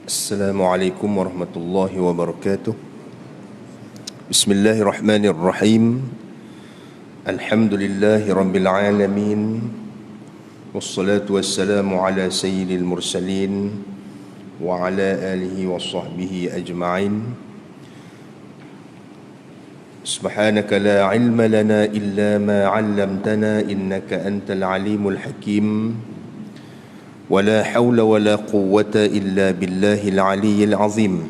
Assalamualaikum warahmatullahi wabarakatuh. Bismillahirrahmanirrahim. Alhamdulillahi rabbil alamin. Wassalatu wassalamu ala sayyidil mursalin wa ala alihi wa sahbihi ajma'in. Subhanaka la ilma lana illa ma 'allamtana innaka antal alimul hakim. ولا حول ولا قوة إلا بالله العلي العظيم.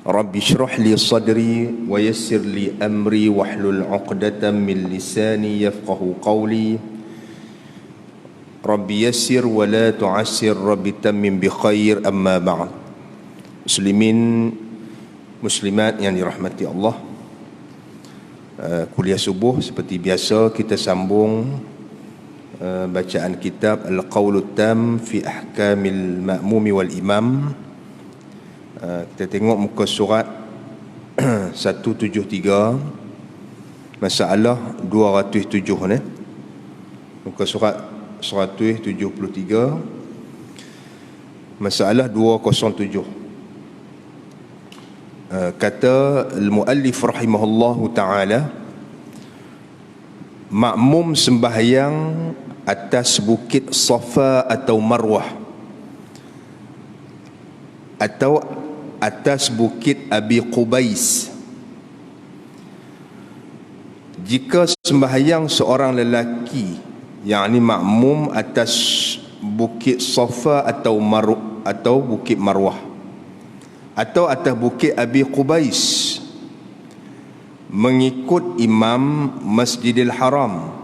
رب اشرح لي صدري ويسر لي أمري واحلل عقدة من لساني يفقه قولي. رب يسر ولا تعسر رب تمم بخير. أما بعد. Muslimin muslimat yang dirahmati Allah, kuliah subuh seperti biasa kita sambung bacaan kitab Al-Qawlut Tam fi Ahkamil Ma'mumi wal Imam. Kita tengok muka surat 173, masalah 207 ni. Muka surat 173, masalah 207. Kata al-muallif rahimahullahu ta'ala, makmum sembahyang atas bukit Safa atau Marwah atau atas bukit Abi Qubais. Jika sembahyang seorang lelaki, yakni makmum atas bukit Safa atau bukit Marwah atau atas bukit Abi Qubais, mengikut imam Masjidil Haram,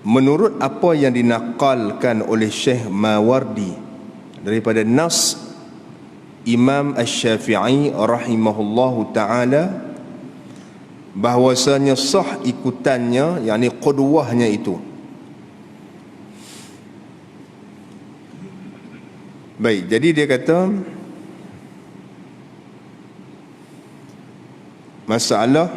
menurut apa yang dinakalkan oleh Syekh Mawardi daripada nas Imam Asy-Syafi'i rahimahullahu ta'ala, bahwasanya sah ikutannya, yakni qudwahnya itu. Baik, jadi dia kata masalah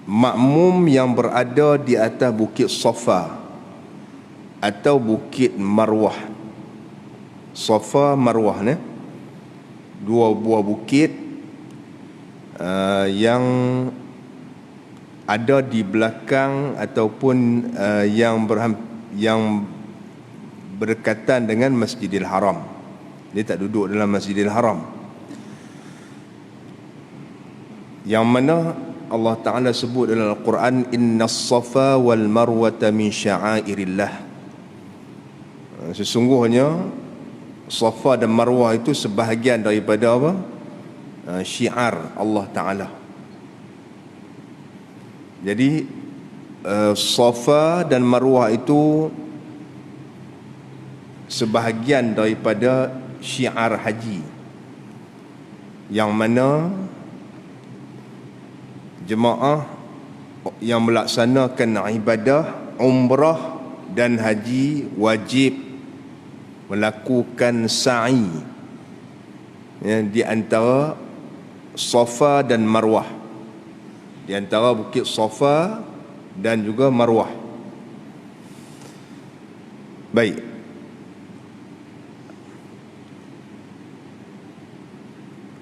makmum yang berada di atas bukit Safa atau bukit Marwah. Safa, Marwah ni dua buah bukit yang ada di belakang ataupun yang berdekatan dengan Masjidil Haram. Dia tak duduk dalam Masjidil Haram, yang mana Allah Ta'ala sebut dalam Al-Quran, Inna as-safa wal marwata min sya'airillah. Sesungguhnya Safa dan Marwah itu sebahagian daripada apa? Syiar Allah Ta'ala. Jadi Safa dan Marwah itu sebahagian daripada syiar haji, yang mana jemaah yang melaksanakan ibadah umrah dan haji wajib melakukan sa'i di antara Safa dan Marwah, di antara bukit Safa dan juga Marwah. Baik,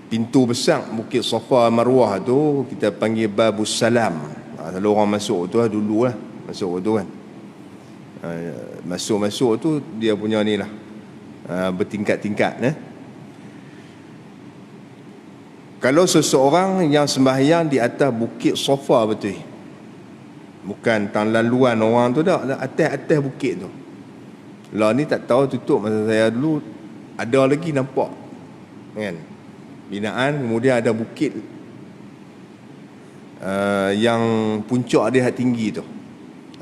pintu besar bukit Safa Marwah tu kita panggil Babus Salam. Kalau orang masuk tu dulu lah, masuk tu kan, masuk tu dia punya ni lah, bertingkat-tingkat. Kalau seseorang yang sembahyang di atas bukit Safa betul, bukan tang laluan orang tu dah, atas bukit tu. Lah ni tak tahu tutup, masa saya dulu ada lagi nampak kan, binaan, kemudian ada bukit yang puncak dia tinggi tu,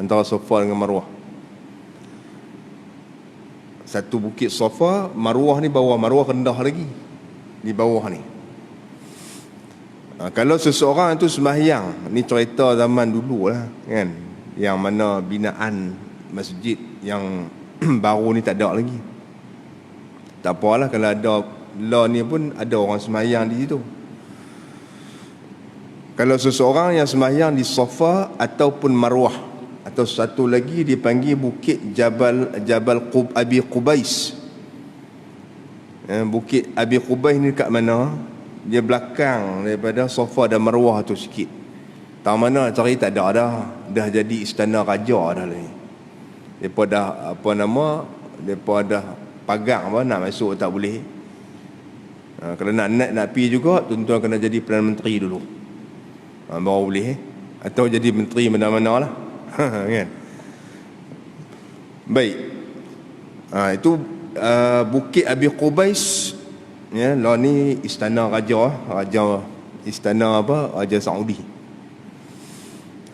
antara Safa dengan Marwah. Satu bukit Safa, Marwah ni bawah, Marwah rendah lagi di bawah ni. Kalau seseorang itu sembahyang, ni cerita zaman dulu lah kan, yang mana binaan masjid yang baru ni tak ada lagi. Tak apalah kalau ada lah ni pun ada orang sembahyang di situ. Kalau seseorang yang sembahyang di Safa ataupun Marwah, atau satu lagi dipanggil bukit Abi Qubais. Bukit Abi Qubais ni kat mana? Dia belakang daripada Safa dan Marwah tu sikit. Tahu mana cari tak ada dah. Dah jadi istana raja dah ni. Depa dah depa dah pagang nak masuk tak boleh. Kalau nak pergi juga, tuan-tuan kena jadi Perdana Menteri dulu. Baru boleh. Atau jadi menteri mana-mana lah. Kan? Baik. Itu Bukit Abi Qubais. Ya, lah ni istana raja istana Raja Saudi.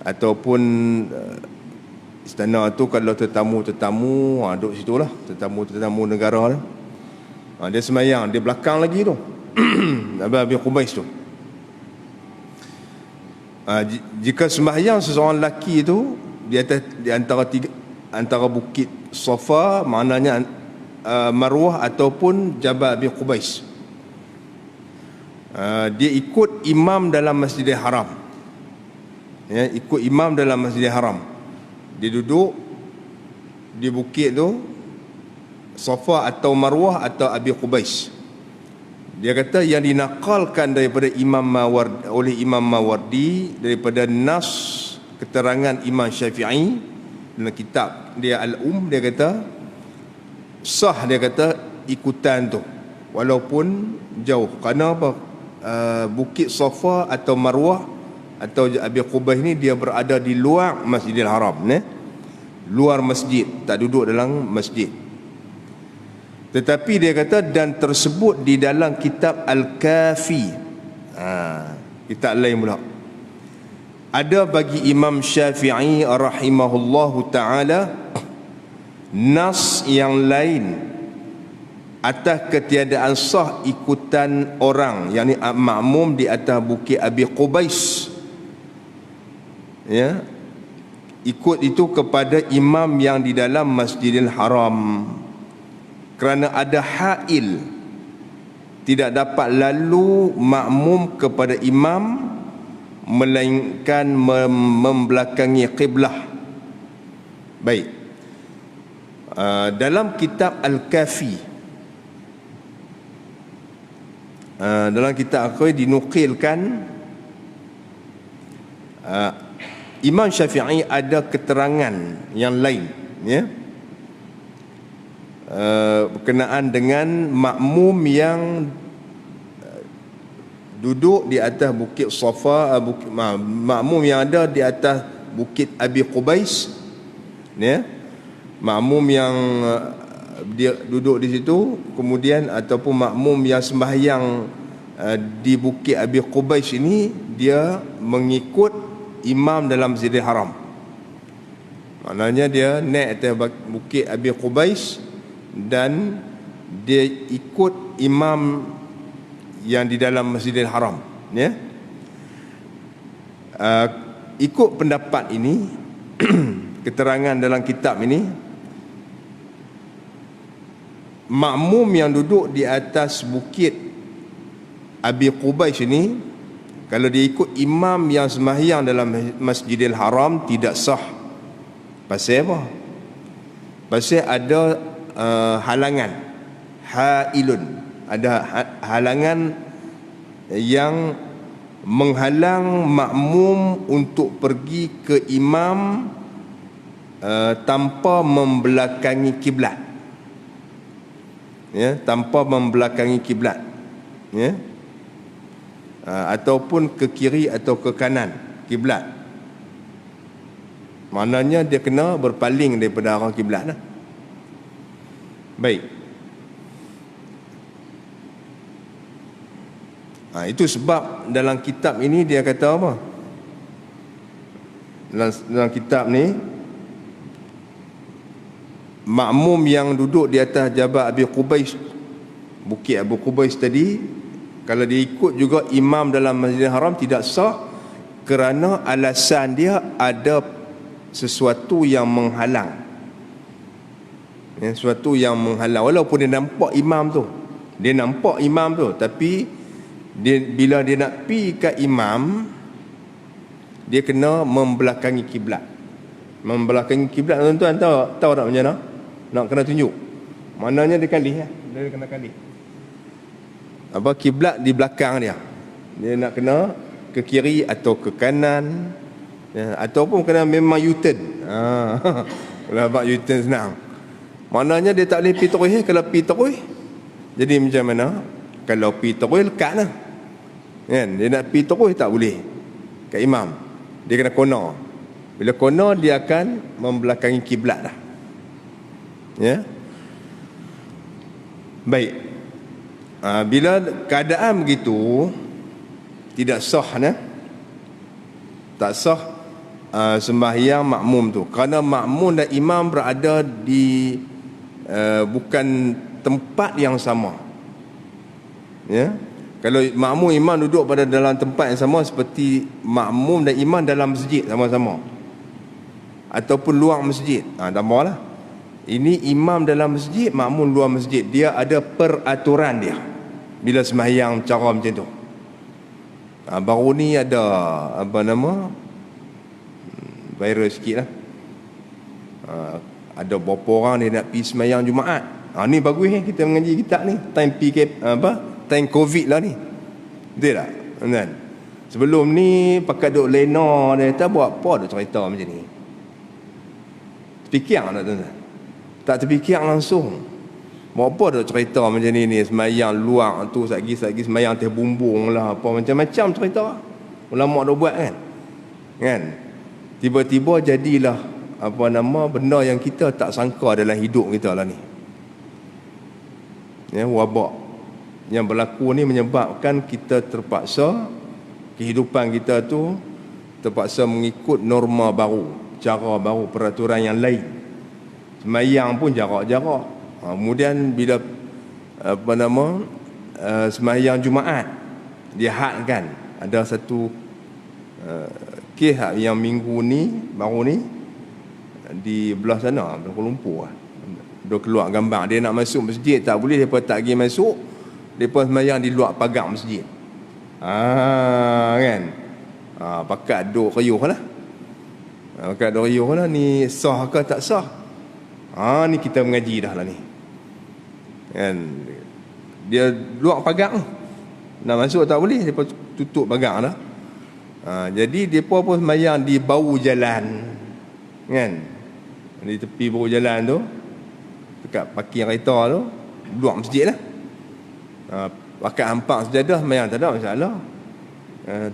Ataupun istana tu kalau tetamu duduk situ lah, tetamu negara lah. Dia semayang dia belakang lagi tu. Abi Qubais tu. Jika sembahyang seseorang lelaki tu di antara bukit Safa, maknanya Marwah ataupun Jabal Abi Qubais, dia ikut imam dalam Masjidil Haram. Ya, ikut imam dalam Masjidil Haram. Dia duduk di bukit tu, Safa atau Marwah atau Abi Qubais. Dia kata yang dinakalkan daripada oleh Imam Mawardi daripada nas keterangan Imam Syafi'i dalam kitab dia Al-Dia kata sah, dia kata ikutan tu walaupun jauh. Kerana apa? Bukit Safa atau Marwah atau Abi Qubais ni dia berada di luar Masjidil Haram, luar masjid, tak duduk dalam masjid. Tetapi dia kata dan tersebut di dalam kitab Al-Kafi. Kitab lain pula. Ada bagi Imam Syafi'i rahimahullahu ta'ala nas yang lain atas ketiadaan sah ikutan orang, yakni makmum di atas bukit Abi Qubais. Ya, ikut itu kepada imam yang di dalam Masjidil Haram. Kerana ada hail, tidak dapat lalu makmum kepada imam melainkan membelakangi qiblah. Baik. Dalam kitab Al-Kafi, dalam kitab Al-Kafi dinukilkan Imam Syafi'i ada keterangan yang lain, ya, berkenaan dengan makmum yang duduk di atas bukit Safa, makmum yang ada di atas bukit Abi Qubais, ya, makmum yang dia duduk di situ, kemudian ataupun makmum yang sembahyang di bukit Abi Qubais ini dia mengikut imam dalam Masjidil Haram. Maknanya dia naik atas bukit Abi Qubais dan dia ikut imam yang di dalam Masjidil Haram, ya. Ikut pendapat ini keterangan dalam kitab ini, makmum yang duduk di atas bukit Abi Qubais ini, kalau dia ikut imam yang sembahyang dalam Masjidil Haram tidak sah. Pasal apa? Pasal ada halangan, hailun, ada halangan yang menghalang makmum untuk pergi ke imam tanpa membelakangi kiblat, ya, tanpa membelakangi kiblat, ya, ataupun ke kiri atau ke kanan kiblat. Maknanya dia kena berpaling daripada arah kiblat lah. Baik. Itu sebab dalam kitab ini dia kata apa? Dalam kitab ni, makmum yang duduk di atas Jabal Abi Qubais, bukit Abu Qubais tadi, kalau dia ikut juga imam dalam Masjidil Haram tidak sah, kerana alasan dia ada sesuatu yang menghalang. Sesuatu yang menghalang. Walaupun dia nampak imam tu, tapi bila dia nak pergi ke imam, dia kena membelakangi kiblat. Membelakangi kiblat, tuan-tuan tahu tak macam mana? Nak kena tunjuk. Maknanya dia kali ya. Dia kena kali. Apa kiblat di belakang dia. Dia nak kena ke kiri atau ke kanan. Ya, ataupun kena memang U-turn. Kalau buat U-turn senang. Maknanya dia tak boleh pi terus. Kalau pi terus, jadi macam mana? Kalau pi terus lekat lah. Kan? Dia nak pi terus tak boleh. Kat imam. Dia kena kona. Bila kona dia akan membelakangi kiblat dah. Ya. Baik. Bila keadaan begitu tidak sah tak sah sembahyang makmum tu, kerana makmum dan imam berada di bukan tempat yang sama. Ya. Kalau makmum imam duduk pada dalam tempat yang sama, seperti makmum dan imam dalam masjid sama-sama ataupun luar masjid, tambahlah. Ini imam dalam masjid, makmum luar masjid. Dia ada peraturan dia bila sembahyang cara macam tu. Baru ni ada viral sikit lah. Ada beberapa orang dia nak pergi sembahyang Jumaat. Ni bagus kita mengaji kitab ni. Time time COVID lah ni. Betul tak? Kan? Sebelum ni pakai duk lena dia kata buat apa duk cerita macam ni. Terfikir tak tuan-tuan? Tak terfikir langsung. Buat apa duk cerita macam ni sembahyang luar tu sagi sembahyang teh bumbung lah apa macam-macam cerita. Ulama dah buat kan? Tiba-tiba jadilah benda yang kita tak sangka dalam hidup kita lah ni. Ya, wabak yang berlaku ni menyebabkan kita terpaksa kehidupan kita tu terpaksa mengikut norma baru, cara baru, peraturan yang lain. Sembahyang pun jarak-jarak. Kemudian bila sembahyang Jumaat dia hadkan, ada satu kes yang minggu ni baru ni di belah sana, belah Kuala Lumpur lah. Dia keluar gambar dia nak masuk masjid tak boleh, depa tak pergi masuk, depa sembahyang di luar pagar masjid. Kan? Pakat duk riuh lah. Pakat duk riuh lah, ni sah ke tak sah? Ni kita mengaji dah lah ni. Kan? Dia luar pagar tu. Nak masuk tak boleh, depa tutup pagar dah. Jadi depa pun sembahyang di bahu jalan. Kan? Di tepi bahu jalan tu, dekat parking kereta tu, luar masjid lah. Pakai hampak sejadah sembahyang tak ada masalah.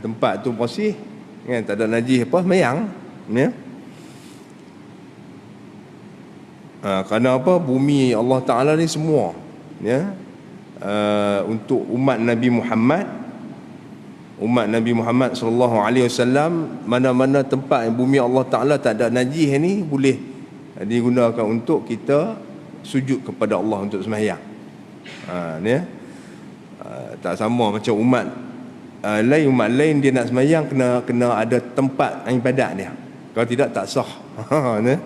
Tempat tu bersih kan, tak ada najis apa, sembahyang ya. Kerana apa? Bumi Allah Ta'ala ni semua ya, untuk umat Nabi Muhammad sallallahu alaihi wasallam. Mana-mana tempat yang bumi Allah Ta'ala tak ada najis ni boleh digunakan untuk kita sujud kepada Allah untuk sembahyang. Ya. Tak sama macam umat lain dia nak sembahyang kena ada tempat ibadat dia. Kalau tidak tak sah. Ya.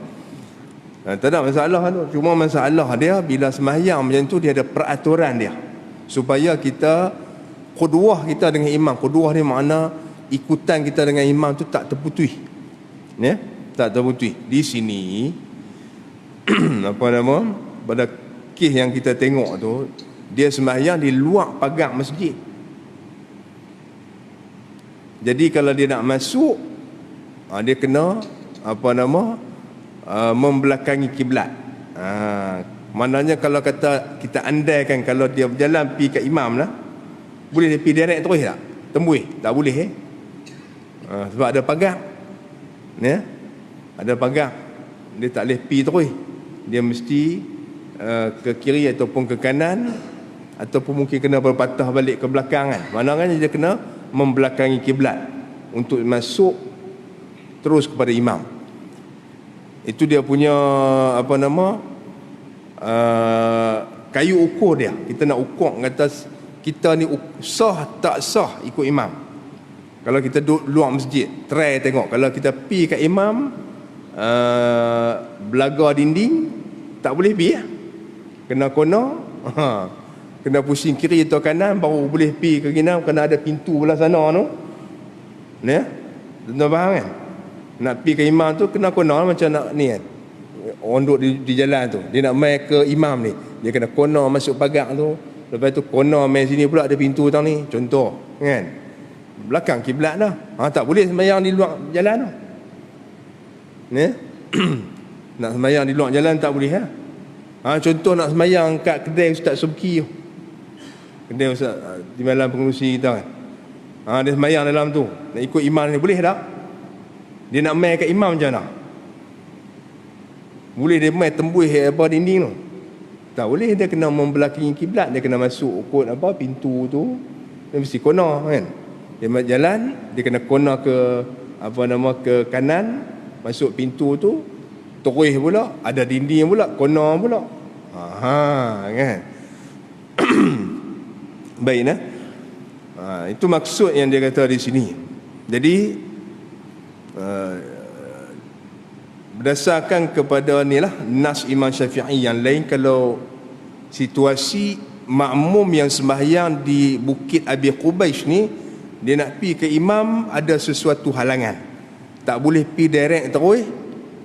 Tak ada masalah tu. Cuma masalah dia bila sembahyang macam tu dia ada peraturan dia supaya kita qudwah kita dengan imam. Qudwah ni makna ikutan kita dengan imam tu tak terputus. Ya, tak terputus. Di sini pada kes yang kita tengok tu, dia sembahyang di luar pagar masjid. Jadi kalau dia nak masuk, dia kena membelakangi kiblat. Maknanya kalau kata kita andaikan kalau dia berjalan pergi kat imam lah, boleh dia pergi direct terus tak? Tembus? Tak boleh sebab ada pagar. Ya? Ada pagar. Dia tak boleh pergi terus. Dia mesti ke kiri ataupun ke kanan, ataupun mungkin kena berpatah balik ke belakang kan. Maknanya dia kena membelakangi kiblat untuk masuk terus kepada imam. Itu dia punya kayu ukur dia. Kita nak ukur kata kita ni sah tak sah ikut imam. Kalau kita duduk luar masjid, try tengok. Kalau kita pi kat imam belaga dinding, tak boleh pi ya. Kena kono, kena pusing kiri atau kanan baru boleh pi ke imam. Kena ada pintu belah sana tu. Ya? Tuan faham kan? Nak pergi ke imam tu kena kona macam nak ni kan. Orang duduk di jalan tu, dia nak mai ke imam ni, dia kena kona masuk pagar tu. Lepas tu kona mai sini pula ada pintu tang ni. Contoh kan. Belakang kiblat dah. Tak boleh sembahyang di luar jalan tu. Ni. Nak sembahyang di luar jalan tak boleh contoh nak sembahyang kat kedai Ustaz Subki tu. Kedai Ustaz di malam pengurusi kita kan. Dia sembahyang dalam tu. Nak ikut imam ni boleh tak? Dia nak mai kat imam macam mana? Boleh dia mai tembus apa dinding tu? Tak boleh, dia kena membelakangi kiblat, dia kena masuk kot apa pintu tu. Dia mesti kona kan. Dia jalan, dia kena kona ke ke kanan, masuk pintu tu, terus pula ada dinding pula, kona pula. Kan. Baik nah. Itu maksud yang dia kata di sini. Jadi berdasarkan kepada inilah nas Imam Syafi'i yang lain, kalau situasi makmum yang sembahyang di Bukit Abi Qubais ni, dia nak pi ke imam ada sesuatu halangan, tak boleh pi direct terus,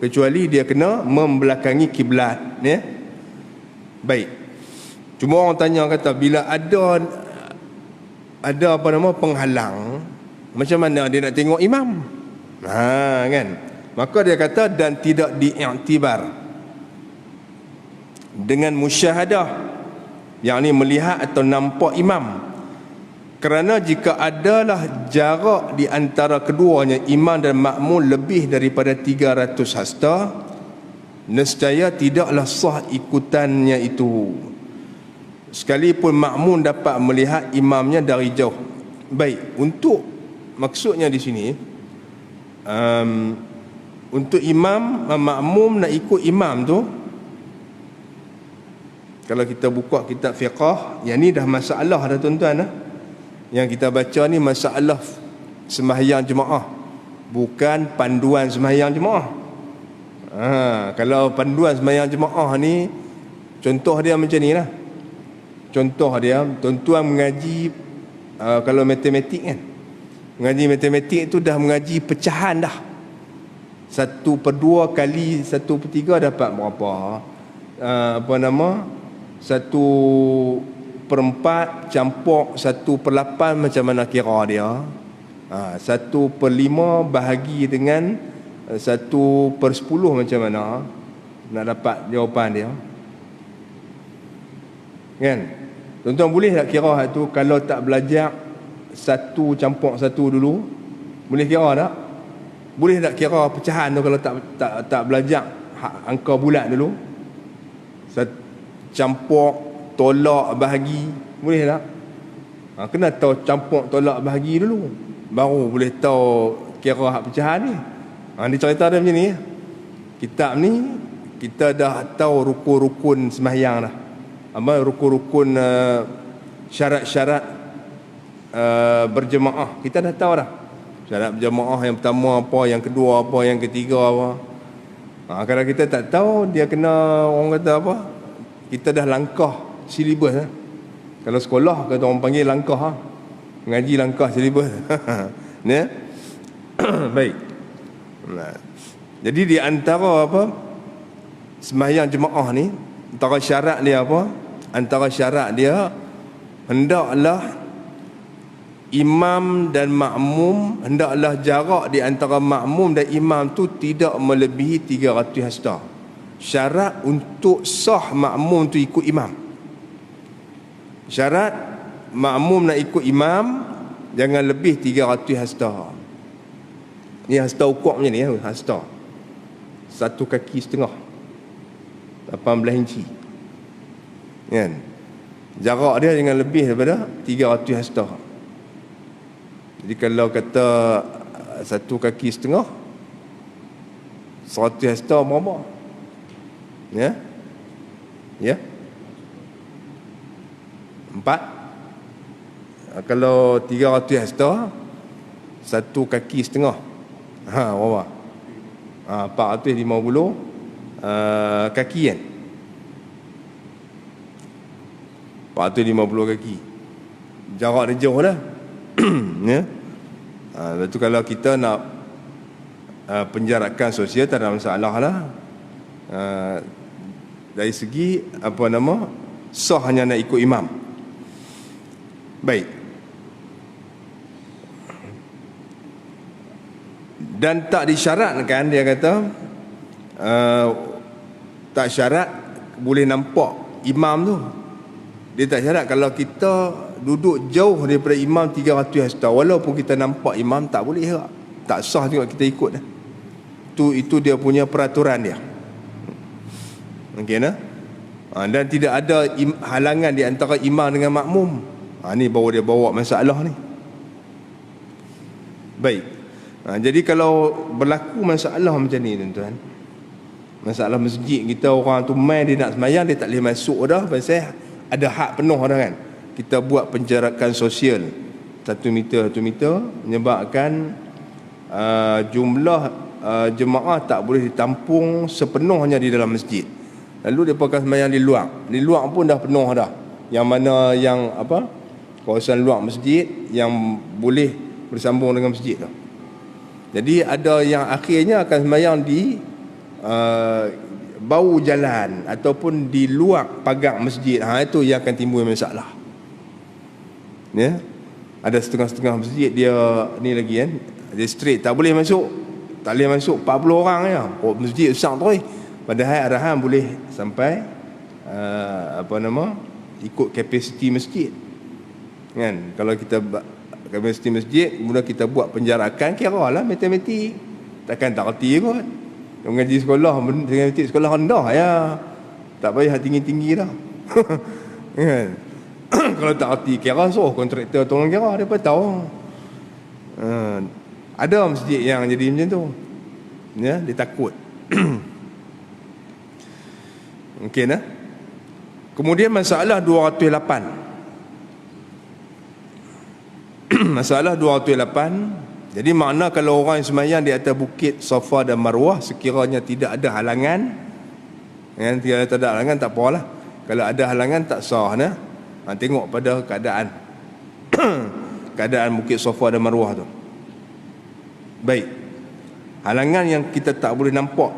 kecuali dia kena membelakangi kiblat ya. Baik. Cuma orang tanya kata bila ada penghalang, macam mana dia nak tengok imam? Kan. Maka dia kata dan tidak diiktibar dengan musyahadah, yakni melihat atau nampak imam. Kerana jika adalah jarak di antara keduanya, imam dan makmum, lebih daripada 300 hasta, nescaya tidaklah sah ikutannya itu, sekalipun makmum dapat melihat imamnya dari jauh. Baik, untuk maksudnya di sini untuk imam, makmum nak ikut imam tu, kalau kita buka kitab fiqh, yang ni dah masalah dah tuan-tuan Yang kita baca ni masalah sembahyang jemaah, bukan panduan sembahyang jemaah. Kalau panduan sembahyang jemaah ni, contoh dia macam ni lah. Contoh dia, tuan-tuan mengaji kalau matematik kan, mengaji matematik tu dah mengaji pecahan dah. 1/2 kali 1/3 dapat berapa? 1/4 campur 1/8 macam mana kira dia? 1/5 bahagi dengan 1/10 macam mana nak dapat jawapan dia? Kan? Tuan-tuan boleh tak kira tu kalau tak belajar 1 campur 1 dulu? Boleh kira tak? Boleh tak kira pecahan tu kalau tak belajar angka bulat dulu? Campur, tolak, bahagi, boleh tak? Kena tahu campur, tolak, bahagi dulu, baru boleh tahu kira hak pecahan ni. Dia cerita dia macam ni. Kitab ni kita dah tahu rukun-rukun sembahyang dah. Rukun-rukun syarat-syarat berjemaah kita dah tahu dah. Syarat berjemaah yang pertama apa, yang kedua apa, yang ketiga apa. Kalau kita tak tahu, dia kena, orang kata apa, kita dah langkah silibus Kalau sekolah kata orang panggil langkah mengaji langkah silibus. Ya. Baik. Jadi di antara sembahyang jemaah ni, antara syarat dia apa? Antara syarat dia, hendaklah imam dan makmum, hendaklah jarak di antara makmum dan imam tu tidak melebihi 300 hasta. Syarat untuk sah makmum tu ikut imam. Syarat makmum nak ikut imam jangan lebih 300 hasta. Ni hasta ukur macam ni hasta. 1,5 kaki, 18 inci. Kan? Jarak dia jangan lebih daripada 300 hasta. Jadi kalau kata 1,5 kaki, 100 hasta berapa? Ya? 4. Kalau 300 hasta, 1,5 kaki, berapa? 450 kaki kan? 450 kaki. Jarak dia jauh dah. Ya. Lepas tu kalau kita nak penjarakan sosial tak ada masalah lah. Dari segi sah hanya nak ikut imam. Baik. Dan tak disyaratkan, dia kata tak syarat boleh nampak imam tu. Dia tak syarat kalau kita duduk jauh daripada imam 300 hasta, walaupun kita nampak imam, tak boleh tak? Tak sah juga kita ikut dah. Itu dia punya peraturan dia. Okey nah? Dan tidak ada halangan di antara imam dengan makmum. Ni baru dia bawa masalah ni. Baik. Jadi kalau berlaku masalah macam ni, tuan-tuan, masalah masjid kita, orang tu main, dia nak sembahyang, dia tak boleh masuk dah, pasal ada hak penuh dah kan. Kita buat penjarakan sosial 1 meter menyebabkan jumlah jemaah tak boleh ditampung sepenuhnya di dalam masjid. Lalu dia pakai sembahyang di luar. Di luar pun dah penuh dah. Yang mana yang kawasan luar masjid yang boleh bersambung dengan masjid tu. Jadi ada yang akhirnya akan sembahyang di bau jalan ataupun di luar pagar masjid. Itu yang akan timbul masalah. Ya. Ada setengah-setengah masjid dia ni lagi kan. Dia straight, tak boleh masuk. Tak boleh masuk 40 orang je. Masjid besar tu. Padahal arahan boleh sampai ikut kapasiti masjid. Kan? Kalau kita kapasiti masjid, kemudian kita buat penjarakan, kira lah matematik. Takkan tak reti kot. Mengaji sekolah, matematik sekolah rendah ya. Tak payah tinggi-tinggi dah. Kan? Kalau tak reti kira, kontraktor tolong kira, dia pun tahu. Ada masjid yang jadi macam tu. Ya, dia takut. Okey nah. Kemudian masalah 208. Masalah 208. Jadi makna kalau orang yang sembahyang di atas bukit Safa dan Marwah, sekiranya tidak ada halangan, tidak ada halangan, tak apalah. Kalau ada halangan tak sah nah. Tengok pada keadaan keadaan bukit Safa dan Marwah tu. Baik. Halangan yang kita tak boleh nampak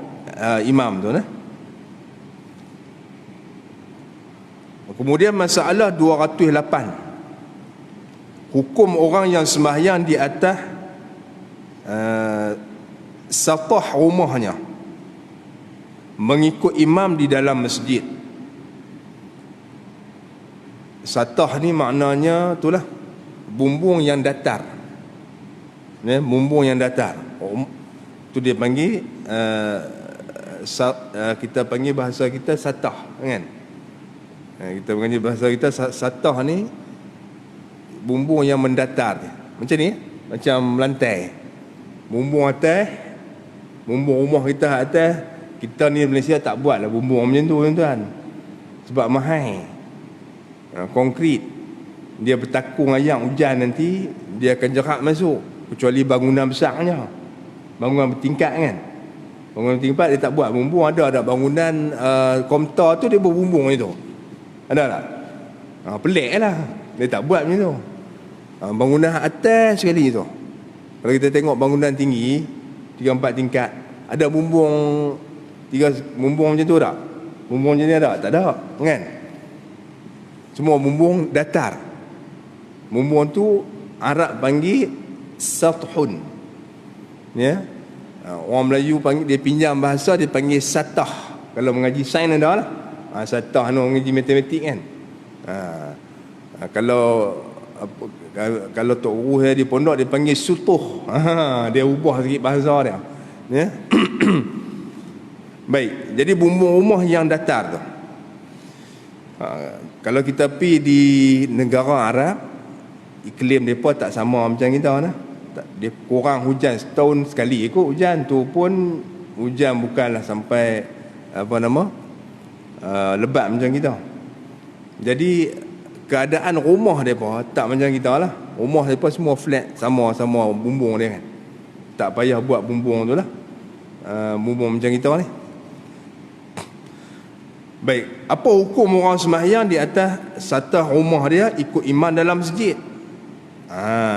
imam tu nah. Kemudian masalah 208. Hukum orang yang sembahyang di atas satah rumahnya mengikut imam di dalam masjid. Satah ni maknanya itulah bumbung yang datar. Bumbung yang datar. Tu dia panggil kita panggil bahasa kita satah kan. Kita panggil bahasa kita satah ni bumbung yang mendatar. Macam ni, macam lantai. Bumbung atas, bumbung rumah kita atas. Kita ni Malaysia tak buat lah bumbung macam tu, tuan-tuan. Sebab mahal. Konkrit. Dia bertakung air hujan nanti, dia akan jerat masuk. Kecuali bangunan besarnya. Bangunan bertingkat kan. Bangunan bertingkat dia tak buat bumbung. Ada bangunan Komtar tu dia berbumbung itu. Ada tak? Pelik lah. Dia tak buat macam tu. Bangunan atas sekali tu. Kalau kita tengok bangunan tinggi 3-4 tingkat, ada bumbung 3 bumbung macam tu tak? Bumbung macam ni ada? Tak ada kan? Semua bumbung datar. Bumbung tu Arab panggil sathun. Ya. Orang Melayu panggil, dia pinjam bahasa, dia panggil satah. Kalau mengaji sains ada lah. Satah ni mengaji matematik kan. Kalau Tok Guru di pondok dia panggil sutuh. Dia ubah sikit bahasa dia. Ya. Baik, jadi bumbung rumah yang datar tu. Kalau kita pergi di negara Arab, iklim mereka tak sama macam kita nah. Dia kurang hujan setahun sekali ikut hujan tu pun hujan bukanlah sampai lebat macam kita. Jadi keadaan rumah mereka tak macam kita lah. Rumah mereka semua flat, sama-sama bumbung dia kan. Tak payah buat bumbung tu lah. Bumbung macam kita ni. Baik, apa hukum orang sembahyang di atas satah rumah dia ikut imam dalam masjid?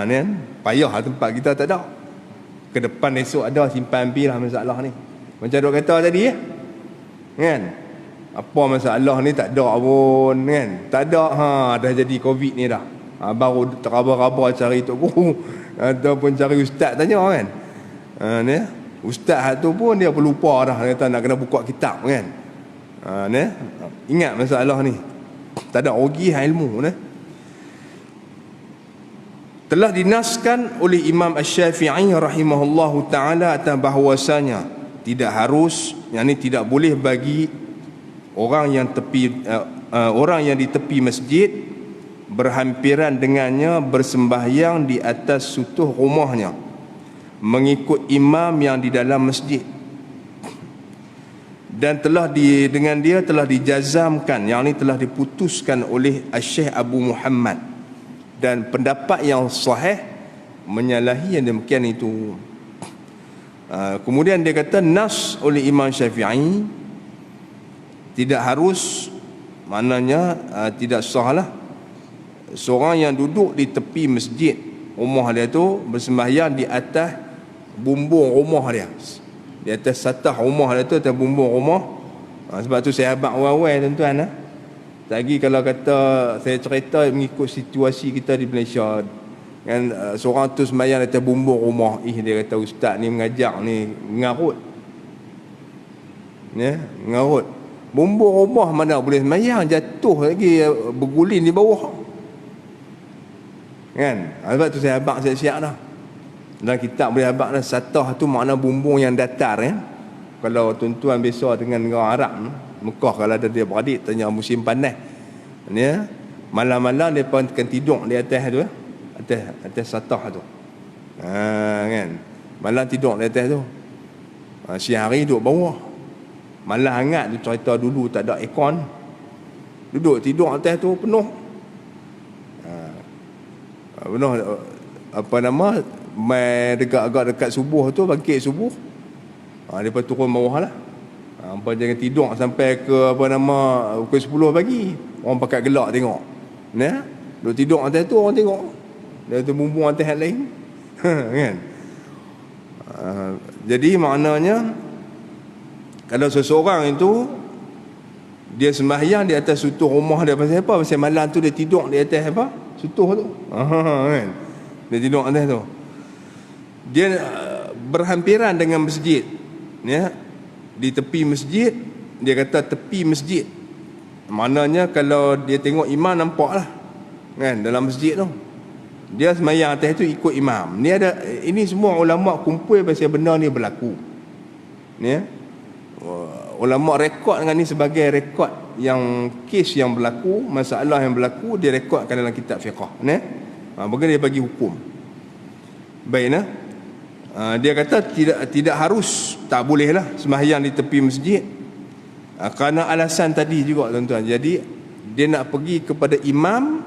Ni kan, payah tempat kita tak ada. Ke depan esok ada simpan ambil lah masalah ni. Macam dok kata tadi kan. Apa masalah ni tak ada pun kan. Tak ada dah jadi Covid ni dah. Baru teraba-raba cari tok guru ataupun cari ustaz tanya kan. Ni ustaz tu pun dia pelupa dah, dia kata nak kena buka kitab kan. Ni ingat masalah ni. Tak ada rugi ilmu ni. Telah dinaskan oleh Imam Asy-Syafi'i rahimahullahu taala atas bahawasanya tidak harus, yakni tidak boleh bagi orang yang di tepi masjid berhampiran dengannya bersembahyang di atas sutuh rumahnya mengikut imam yang di dalam masjid. Dan dengan dia telah dijazamkan, yakni telah diputuskan oleh Syekh Abu Muhammad, dan pendapat yang sahih menyalahi yang demikian itu. Kemudian dia kata nas oleh Imam Syafi'i tidak harus, maknanya tidak sahlah seorang yang duduk di tepi masjid rumah dia tu bersembahyang di atas bumbung rumah dia, di atas satah rumah dia tu, atas bumbung rumah. Sebab tu saya abang awal-awal tuan-tuan lagi kalau kata saya cerita mengikut situasi kita di Malaysia kan, seorang tu sembahyang di atas bumbung rumah, dia kata ustaz ni mengajar ni ngarut ya, ngarut. Bumbung rumah mana boleh sembahyang, jatuh lagi berguling di bawah kan. Sebab tu saya abang siap-siap dah. Dalam kitab boleh abang dah, satah tu makna bumbung yang datar kan. Kalau tuan-tuan biasa dengan negara Arab Mekah, kalau ada dia beradik tanya musim panas ni malam-malam dia pun akan tidur di atas tu atas satah tu kan. Malam tidur di atas tu, siang hari duduk bawah. Malam hangat tu cerita dulu tak ada aircon, duduk tidur atas tu penuh penuh apa nama, mai dekat subuh tu, bangkit subuh lepas turun bawah lah. Apa jangan tidur sampai ke apa nama pukul 10 pagi. Orang pakai gelak tengok. Nah, duduk tidur atas tu orang tengok. Dia tu bumbung atas yang lain. Kan? Jadi maknanya kalau seseorang itu dia sembahyang di atas sutuh rumah dia, pasal apa? Pasal malam tu dia tidur di atas apa? Sutuh tu. Kan? Dia tidur atas tu. Dia berhampiran dengan masjid. Ya. Di tepi masjid, dia kata tepi masjid. Maknanya kalau dia tengok imam nampak lah kan dalam masjid tu. Dia sembahyang atas tu ikut imam. Ini semua ulama kumpul pasal benda ni berlaku. Ya. Ulama rekod dengan ni sebagai rekod yang kes yang berlaku, masalah yang berlaku, dia rekodkan dalam kitab fiqh. Ya. Bagaimana dia bagi hukum. Baik nah. Dia kata tidak harus, tak bolehlah sembahyang di tepi masjid kerana alasan tadi juga tuan-tuan. Jadi dia nak pergi kepada imam,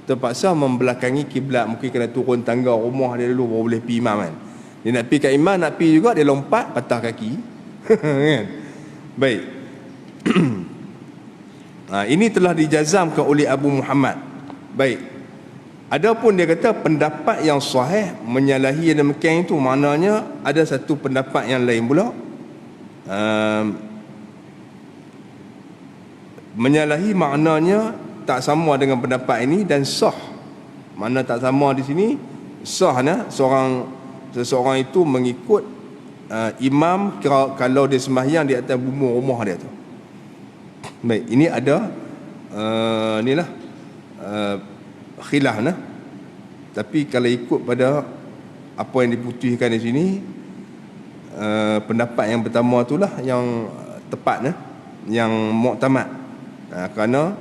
terpaksa membelakangi kiblat, mungkin kena turun tangga rumah dia dulu baru boleh pergi imam kan. Dia nak pergi kat imam, nak pergi juga, dia lompat patah kaki. Kan? Baik. Ini telah dijazamkan oleh Abu Muhammad. Baik. Adapun dia kata pendapat yang sahih menyalahi yang demikian itu, maknanya ada satu pendapat yang lain pula menyalahi, maknanya tak sama dengan pendapat ini dan sah. Mana tak sama di sini sah seseorang itu mengikut imam kalau dia sembahyang di atas bumbung rumah dia tu. Baik, ini ada khilaf nah. Tapi kalau ikut pada apa yang diputihkan di sini, pendapat yang pertama itulah yang tepat nah, yang muktamad. Kerana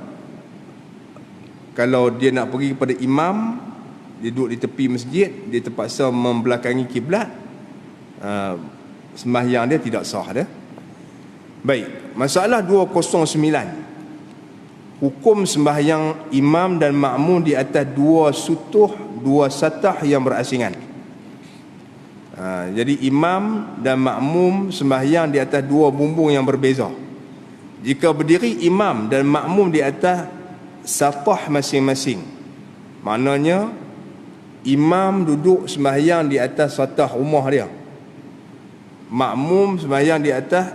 kalau dia nak pergi kepada imam, dia duduk di tepi masjid, dia terpaksa membelakangi kiblat, sembahyang dia tidak sah dah. Baik, masalah 209. Hukum sembahyang imam dan makmum di atas dua sutuh, dua satah yang berasingan. Jadi imam dan makmum sembahyang di atas dua bumbung yang berbeza. Jika berdiri imam dan makmum di atas satah masing-masing, maknanya imam duduk sembahyang di atas satah rumah dia, makmum sembahyang di atas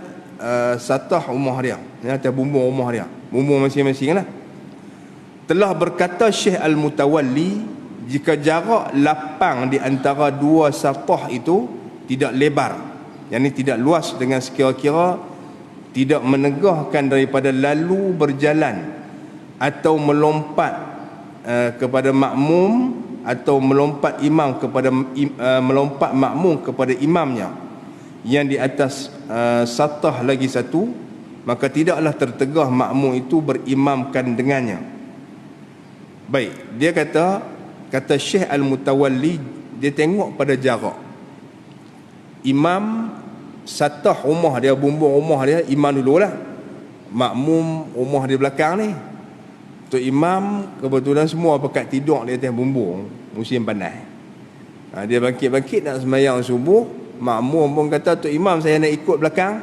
satah rumah dia, di atas bumbung rumah dia, bumbung masing-masing lah. Telah berkata Syekh Al-Mutawalli, jika jarak lapang di antara dua satah itu tidak lebar, yakni tidak luas dengan sekira-kira tidak menegahkan daripada lalu berjalan atau melompat kepada makmum, atau melompat imam kepada melompat makmum kepada imamnya yang di atas satah lagi satu, maka tidaklah tertegah makmum itu berimamkan dengannya. Baik, dia kata Syekh Al-Mutawalli, dia tengok pada jarak. Imam satah rumah dia, bumbung rumah dia, imam dululah. Makmum rumah di belakang ni. Tok imam kebetulan semua pekat tidur di atas bumbung musim panas. Dia bangkit-bangkit nak sembahyang subuh, makmum pun kata, Tok imam saya nak ikut belakang.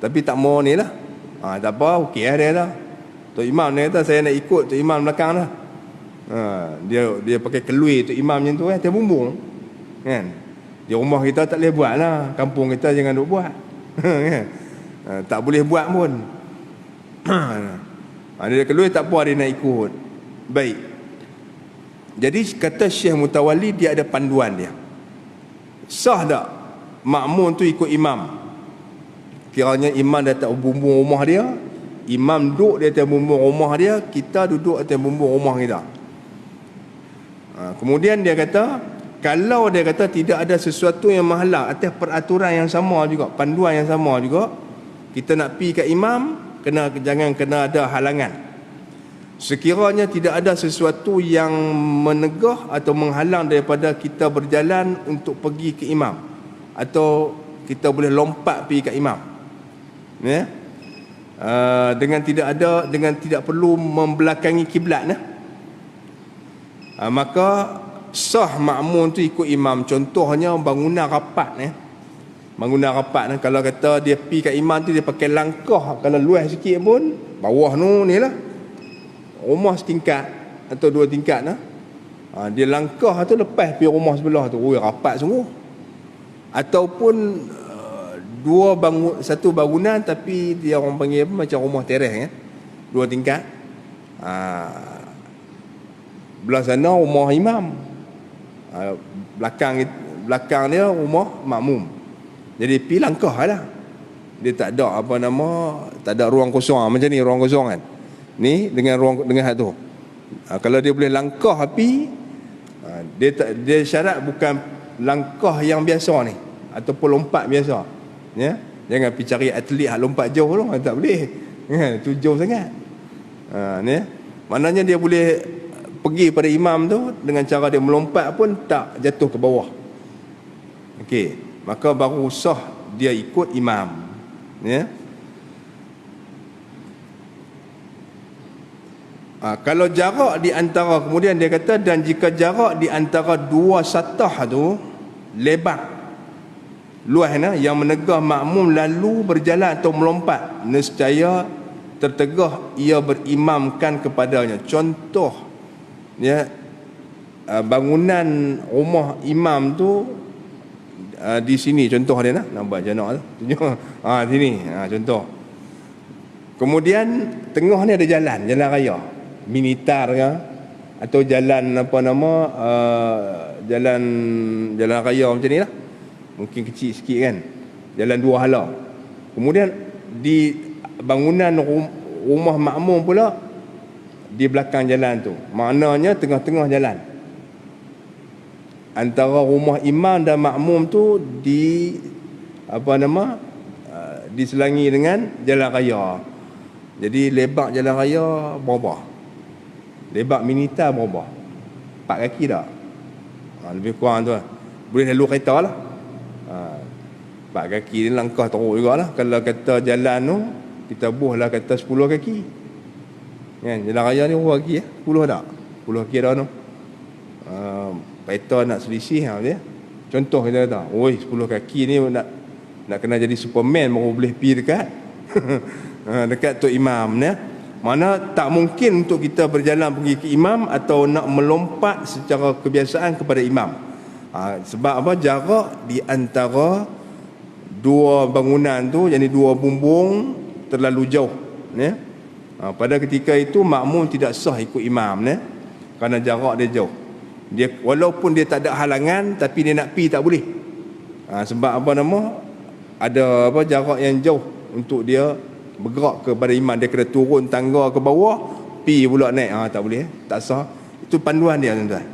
Tapi tak mau ni lah. Tak apa, okey lah dia dah. Tok imam dia kata saya nak ikut Tok imam belakang dah. Dia pakai kelui Tok imam macam tu atas bumbung. Kan? Di rumah kita tak boleh buat lah. Kampung kita jangan duk buat. Tak boleh buat pun. Dia keluar tak apa, dia nak ikut. Baik. Jadi kata Syekh Mutawalli, dia ada panduan dia. Sah tak makmum tu ikut imam? Kiranya imam datang bumbung rumah dia, imam duduk di atas bumbung rumah dia, kita duduk atas bumbung rumah kita. Kemudian dia kata, kalau dia kata tidak ada sesuatu yang menghalang atas peraturan yang sama juga, panduan yang sama juga, kita nak pergi kat imam, jangan kena ada halangan. Sekiranya tidak ada sesuatu yang menegah atau menghalang daripada kita berjalan untuk pergi ke imam, atau kita boleh lompat pergi ke imam, ya, dengan tidak perlu membelakangi kiblat, maka sah makmum tu ikut imam. Contohnya bangunan rapat, bangunan rapat, kalau kata dia pergi kat imam tu, dia pakai langkah, kalau luas sikit pun bawah ni lah, rumah setingkat atau dua tingkat dia langkah tu lepas pergi rumah sebelah tu, rapat sungguh. Ataupun satu bangunan tapi dia orang panggil apa, macam rumah teres, dua tingkat, belah sana rumah imam, belakang dia rumah makmum. Jadi pi langkah lah. Dia tak ada tak ada ruang kosong macam ni, ruang kosong kan. Ni dengan hak tu. Kalau dia boleh langkah pi, dia syarat bukan langkah yang biasa ni ataupun lompat biasa. Ya. Jangan pi cari atlet hak lompat jauh tu, tak boleh. Tu jauh sangat. Ni maknanya dia boleh pergi pada imam tu dengan cara dia melompat pun tak jatuh ke bawah. Okey, maka baru sah dia ikut imam, ya. Kalau jarak di antara, kemudian dia kata, dan jika jarak di antara dua satah tu lebar, luas, yang menegah makmum lalu berjalan atau melompat, nescaya tertegah ia berimamkan kepadanya. Contoh, ya, bangunan rumah imam tu di sini contoh dia, nampak janak tu sini, contoh. Kemudian tengah ni ada jalan raya militar ke, atau jalan jalan raya macam ni lah, mungkin kecil sikit kan, jalan dua hala. Kemudian di bangunan rumah makmum pula di belakang jalan tu, maknanya tengah-tengah jalan antara rumah imam dan makmum tu diselangi dengan jalan raya. Jadi lebar jalan raya berapa? Lebar militer berapa? 4 kaki tak? Lebih kurang tu lah. Boleh lalu kereta lah. 4 kaki ni langkah teruk jugalah. Kalau kata jalan tu, kita buhlah kata 10 kaki. Kan? Jalan raya ni berapa kaki? 10 tak? 10 kaki dah tu. Kereta nak selisih dia. Contoh kita kata, 10 kaki ni nak kena jadi Superman baru boleh pergi dekat dekat Tok Imam ni. Mana tak mungkin untuk kita berjalan pergi ke imam atau nak melompat secara kebiasaan kepada imam. Sebab apa? Jarak di antara dua bangunan tu, jadi dua bumbung terlalu jauh, ya. Pada ketika itu makmum tidak sah ikut imam, ya, kerana jarak dia jauh. Dia walaupun dia tak ada halangan, tapi dia nak pi tak boleh. Sebab apa nama, ada apa jarak yang jauh untuk dia bergerak kepada imam. Dia kena turun tangga ke bawah, pi pula naik, tak boleh, tak sah. Itu panduan dia, tuan-tuan.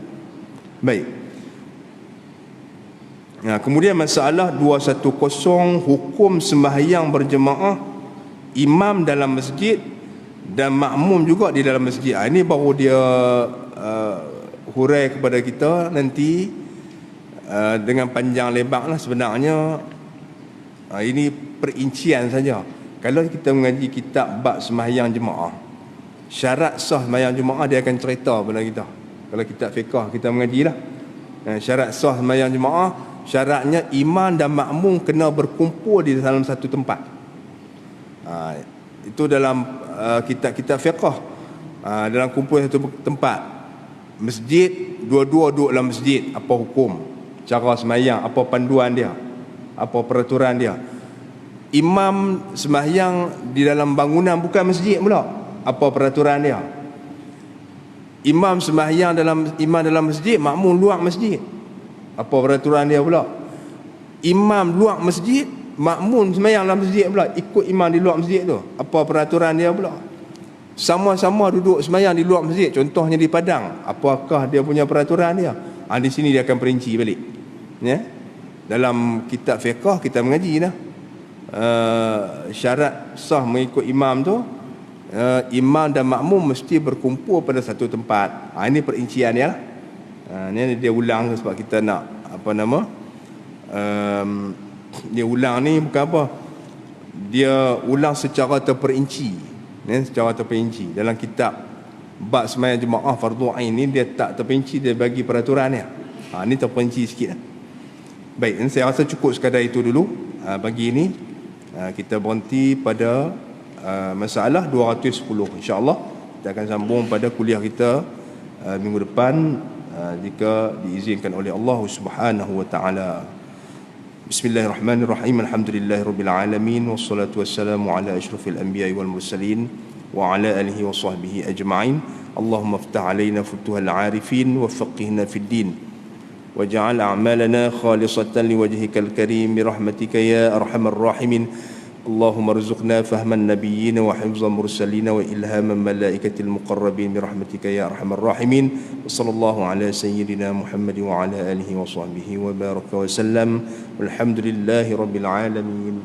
Baik. Kemudian masalah 210, hukum sembahyang berjemaah, imam dalam masjid dan makmum juga di dalam masjid. Ini baru dia hurai kepada kita nanti dengan panjang lebar lah sebenarnya. Ini perincian saja. Kalau kita mengaji kitab bab sembahyang jemaah, syarat sah sembahyang jemaah dia akan cerita pada kita. Kalau kitab fiqh kita mengaji lah, syarat sah sembahyang jemaah, syaratnya imam dan makmum kena berkumpul di dalam satu tempat. Itu dalam kitab-kitab fiqh. Dalam kumpul satu tempat. Masjid, dua-dua duduk dalam masjid, apa hukum cara sembahyang, apa panduan dia, apa peraturan dia. Imam sembahyang di dalam bangunan bukan masjid pula, apa peraturan dia. Imam sembahyang dalam masjid, makmum luar masjid, apa peraturan dia pula. Imam luar masjid, makmum sembahyang dalam masjid pula, ikut imam di luar masjid tu, apa peraturan dia pula. Sama-sama duduk sembahyang di luar masjid, contohnya di Padang, apakah dia punya peraturan dia? Di sini dia akan perinci balik, ya. Dalam kitab fiqh kita mengaji dah, syarat sah mengikut imam tu, imam dan makmum mesti berkumpul pada satu tempat. Ini perincian dia lah. Ni dia ulang sebab kita nak apa nama, dia ulang ni bukan apa, dia ulang secara terperinci, secara terperinci. Dalam kitab bab sembahyang jemaah fardu ain ni dia tak terperinci, dia bagi peraturan dia. Ni terperinci sikit lah. Baik, saya rasa cukup sekadar itu dulu. Pagi ini kita berhenti pada masalah 210. InsyaAllah kita akan sambung pada kuliah kita minggu depan, jika diizinkan oleh Allah Subhanahu wa taala. Bismillahirrahmanirrahim. Alhamdulillahirabbil alamin, wassalatu wassalamu ala asyrafil anbiya'i wal mursalin wa ala alihi wa sahbihi ajma'in. Allahumma iftah alaina futuhal arifin wa faqihna fid din waj'al a'malana khalisatan liwajhikal karim birahmatika ya arhamar rahimin. Allahumma rzuqna fahman nabiyyin wa hifzal mursalin wa ilhaman malaikatil muqarrabin birahmatika ya arhamar rahimin. Sallallahu ala sayyidina Muhammad wa ala alihi wa sahbihi wa baraka wa sallam. Walhamdulillahi rabbil alamin.